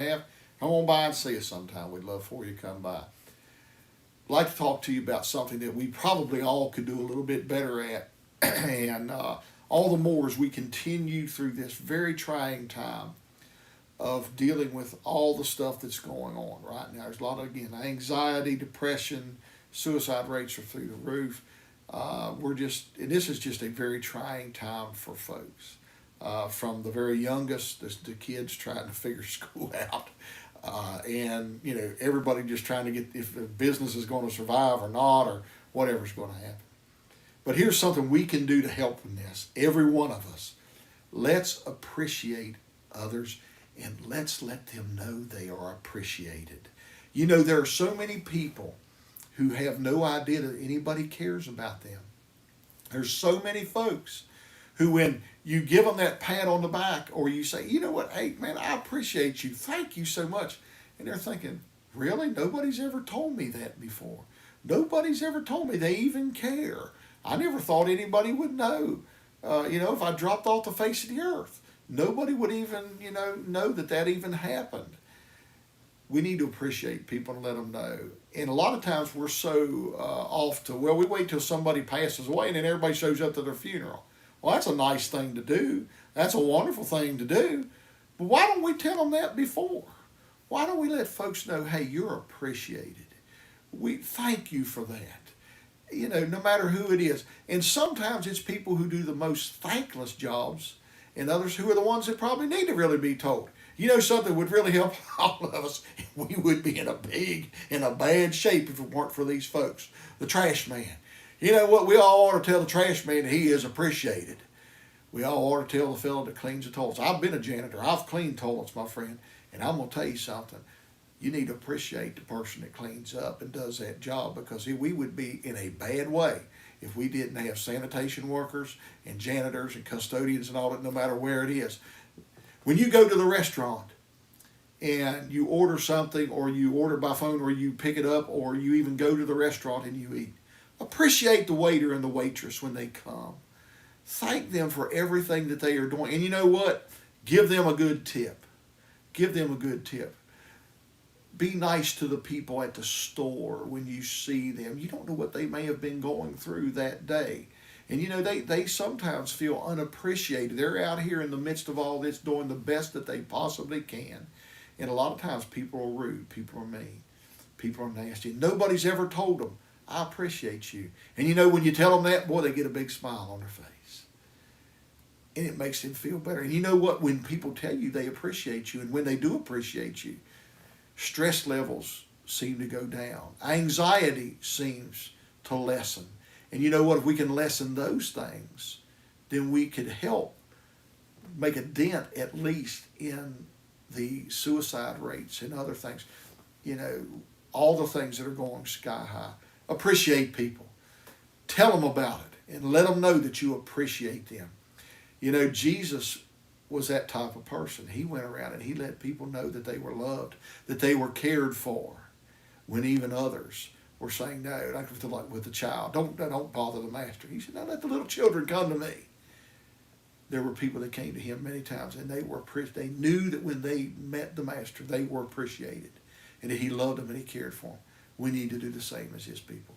have, come on by and see us sometime. We'd love for you to come by. I'd like to talk to you about something that we probably all could do a little bit better at, and all the more as we continue through this very trying time of dealing with all the stuff that's going on right now. There's a lot of, again, anxiety, depression, suicide rates are through the roof. And this is just a very trying time for folks. From the very youngest, the kids trying to figure school out, and everybody just trying to get if the business is going to survive or not, or whatever's going to happen. But here's something we can do to help in this. Every one of us, let's appreciate others and let's let them know they are appreciated. There are so many people who have no idea that anybody cares about them. There's so many folks who, when you give them that pat on the back, or you say, you know what, hey man, I appreciate you, thank you so much, and they're thinking, really? Nobody's ever told me that before. Nobody's ever told me they even care. I never thought anybody would know. If I dropped off the face of the earth, nobody would even, know that even happened. We need to appreciate people and let them know. And a lot of times we're so off to, we wait till somebody passes away and then everybody shows up to their funeral. Well, that's a nice thing to do. That's a wonderful thing to do. But why don't we tell them that before? Why don't we let folks know, hey, you're appreciated. We thank you for that. No matter who it is. And sometimes it's people who do the most thankless jobs and others who are the ones that probably need to really be told. Something would really help all of us. We would be in a bad shape if it weren't for these folks. The trash man. You know what? We all ought to tell the trash man that he is appreciated. We all ought to tell the fellow that cleans the toilets. I've been a janitor. I've cleaned toilets, my friend. And I'm going to tell you something. You need to appreciate the person that cleans up and does that job, because we would be in a bad way if we didn't have sanitation workers and janitors and custodians and all that, no matter where it is. When you go to the restaurant and you order something, or you order by phone, or you pick it up, or you even go to the restaurant and you eat, appreciate the waiter and the waitress when they come. Thank them for everything that they are doing. And you know what? Give them a good tip. Give them a good tip. Be nice to the people at the store when you see them. You don't know what they may have been going through that day. And they sometimes feel unappreciated. They're out here in the midst of all this doing the best that they possibly can. And a lot of times people are rude, people are mean, people are nasty. Nobody's ever told them, I appreciate you. And when you tell them that, boy, they get a big smile on their face. And it makes them feel better. And you know what? When people tell you they appreciate you, and when they do appreciate you, stress levels seem to go down. Anxiety seems to lessen. And you know what? If we can lessen those things, then we could help make a dent at least in the suicide rates and other things. All the things that are going sky high. Appreciate people. Tell them about it and let them know that you appreciate them. Jesus was that type of person. He went around and he let people know that they were loved, that they were cared for, when even others were saying, no, like with the child, don't bother the master. He said, no, let the little children come to me. There were people that came to him many times, and they knew that when they met the master, they were appreciated, and that he loved them and he cared for them. We need to do the same as his people.